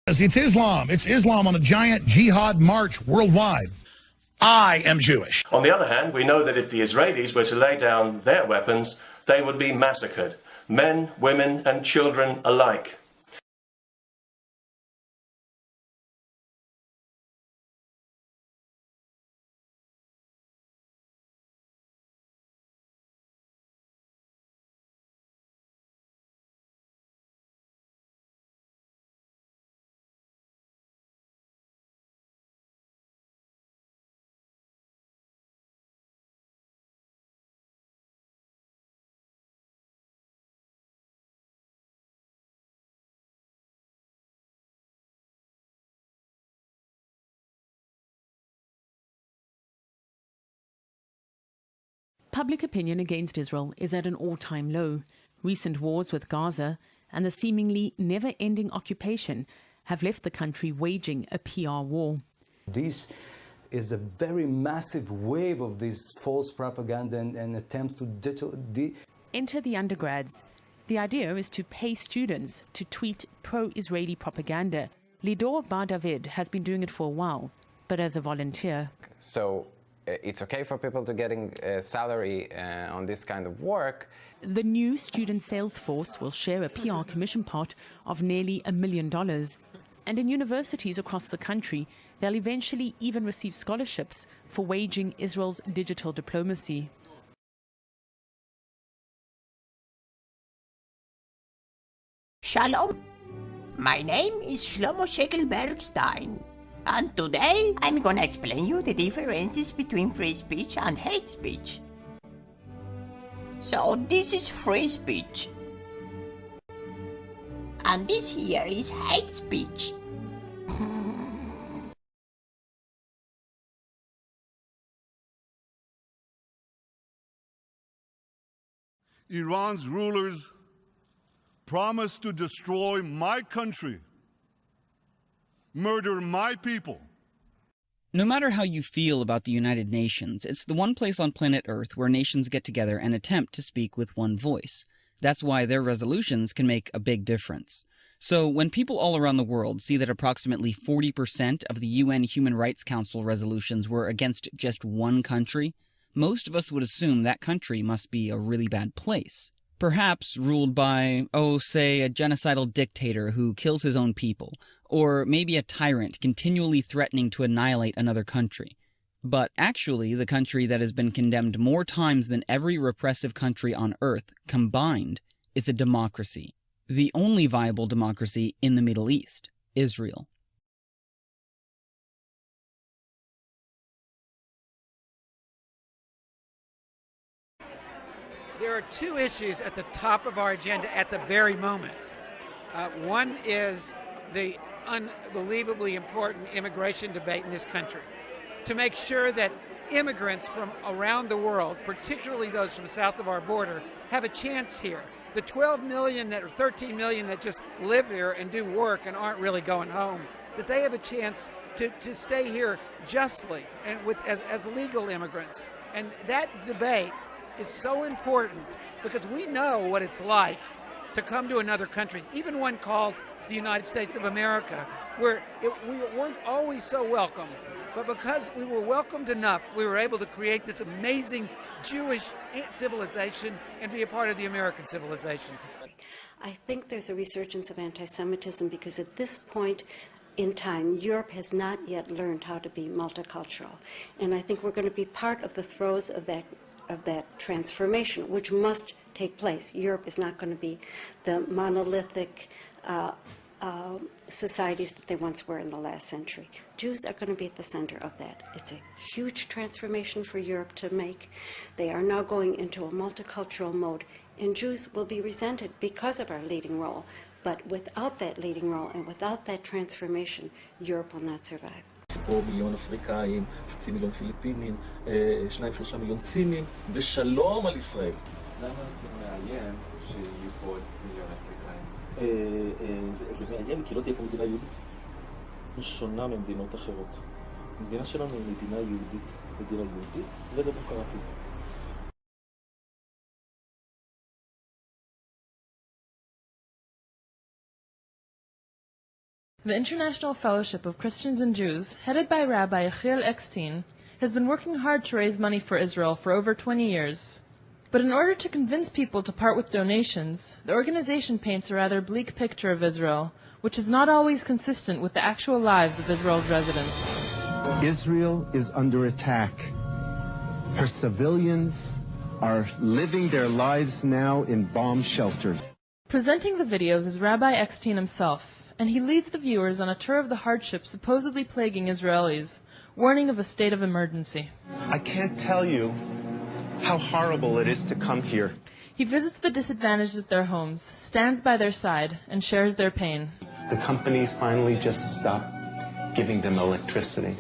It's Islam. It's Islam on a giant jihad march worldwide. I am Jewish. On the other hand, we know that if the Israelis were to lay down their weapons, they would be massacred, men, women, and children alike. Public opinion against Israel is at an all-time low. Recent wars with Gaza and the seemingly never-ending occupation have left the country waging a PR war. This is a very massive wave of this false propaganda and attempts to Enter the undergrads. The idea is to pay students to tweet pro-Israeli propaganda. Lidor Bar David has been doing it for a while, but as a volunteer. So it's okay for people to getting a salary on this kind of work. The new student sales force will share a PR commission pot of nearly $1 million. And in universities across the country, they'll eventually even receive scholarships for waging Israel's digital diplomacy. Shalom. My name is Shlomo Shekel Bergstein. And today, I'm gonna explain you the differences between free speech and hate speech. So this is free speech. And this here is hate speech. Iran's rulers promised to destroy my country, murder my people. No matter how you feel about the United Nations, it's the one place on planet Earth where nations get together and attempt to speak with one voice. That's why their resolutions can make a big difference. So when people all around the world see that approximately 40% of the UN Human Rights Council resolutions were against just one country, most of us would assume that country must be a really bad place. Perhaps ruled by, say, a genocidal dictator who kills his own people, or maybe a tyrant continually threatening to annihilate another country. But actually, the country that has been condemned more times than every repressive country on Earth combined is a democracy. The only viable democracy in the Middle East, Israel. There are two issues at the top of our agenda at the very moment. One is the unbelievably important immigration debate in this country. To make sure that immigrants from around the world, particularly those from south of our border, have a chance here. The 12 million or 13 million that just live here and do work and aren't really going home, that they have a chance to stay here justly and as legal immigrants. And that debate is so important because we know what it's like to come to another country, even one called the United States of America, where we weren't always so welcome. But because we were welcomed enough, we were able to create this amazing Jewish civilization and be a part of the American civilization. I think there's a resurgence of anti-Semitism because at this point in time, Europe has not yet learned how to be multicultural. And I think we're going to be part of the throes of that transformation, which must take place. Europe is not going to be the monolithic societies that they once were in the last century. Jews are going to be at the center of that. It's a huge transformation for Europe to make. They are now going into a multicultural mode, and Jews will be resented because of our leading role. But without that leading role and without that transformation, Europe will not survive. פה מיליון אפריקאים, חצי מיליון פיליפינים, 2-3 מיליון סינים, ושלום על ישראל. למה זה מאיים שיהיו פה מיליון אפריקאים? זה מאיים כי לא תהיה פה מדינה יהודית. שונה ממדינות אחרות. המדינה שלנו היא מדינה יהודית, ודמוקרטית. The International Fellowship of Christians and Jews, headed by Rabbi Yechiel Eckstein, has been working hard to raise money for Israel for over 20 years. But in order to convince people to part with donations, the organization paints a rather bleak picture of Israel, which is not always consistent with the actual lives of Israel's residents. Israel is under attack. Her civilians are living their lives now in bomb shelters. Presenting the videos is Rabbi Eckstein himself, and he leads the viewers on a tour of the hardships supposedly plaguing Israelis, warning of a state of emergency. I can't tell you how horrible it is to come here. He visits the disadvantaged at their homes, stands by their side, and shares their pain. The companies finally just stopped giving them electricity.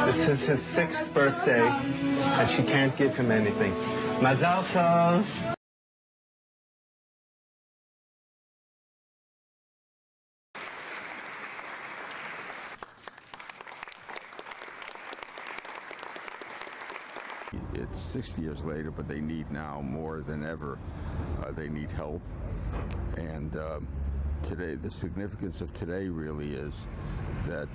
This is his 6th birthday, and she can't give him anything. Mazal tov. It's 60 years later, but they need now more than ever. They need help. And today, the significance of today really is that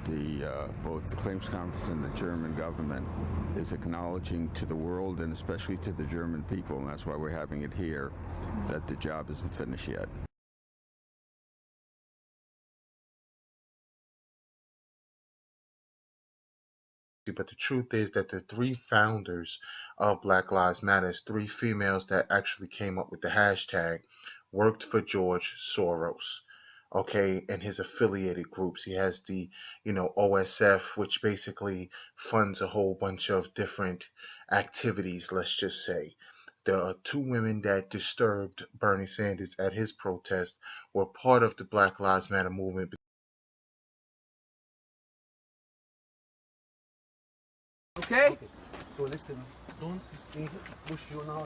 both the Claims Conference and the German government is acknowledging to the world, and especially to the German people, and that's why we're having it here, that the job isn't finished yet. But the truth is that the 3 founders of Black Lives Matter, 3 females that actually came up with the hashtag, worked for George Soros, okay, and his affiliated groups. He has the, OSF, which basically funds a whole bunch of different activities, let's just say. The 2 women that disturbed Bernie Sanders at his protest were part of the Black Lives Matter movement. Okay? So listen, don't push you now.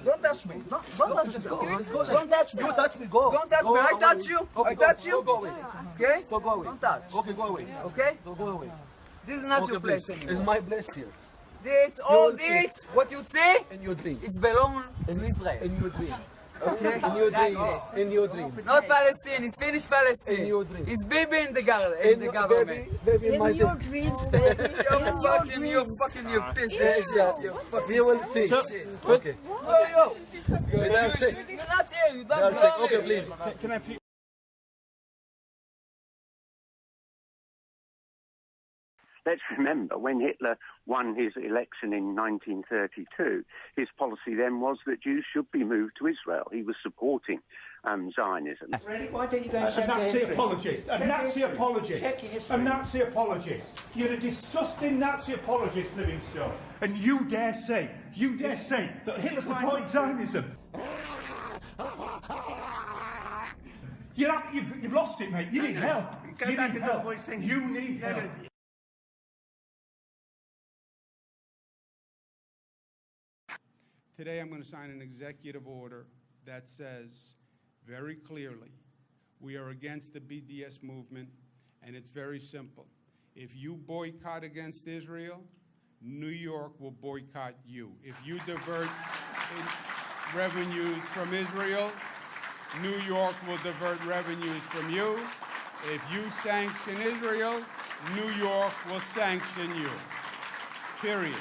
Don't touch me. Don't touch me. Don't touch me. You touch me. Go. Don't touch me. I touch you. I touch you. Go away. Okay? So go away. Don't touch. Okay, go away. Okay? So go away. This is not your place anymore. It's my place here. This, all this, what you see, in your dream. It's belong to Israel. In your dream. Okay? In your dream. In your dream. Not Palestine. It's finished Palestine. In your dream. It's Bibi in the government. Baby, in your dreams, baby. You're business. You will see. Okay. Yo. You're not here. You don't go. Okay, please. Can I please? Let's remember, when Hitler won his election in 1932, his policy then was that Jews should be moved to Israel. He was supporting Zionism. Really? Why don't you go and check your history? A Nazi apologist. A Nazi apologist. You're a disgusting Nazi apologist, Livingstone. And you dare say that Hitler supported Zionism. You've lost it, mate. You need help. You need help. You need help. Today I'm going to sign an executive order that says very clearly we are against the BDS movement, and it's very simple. If you boycott against Israel, New York will boycott you. If you divert revenues from Israel, New York will divert revenues from you. If you sanction Israel, New York will sanction you. Period.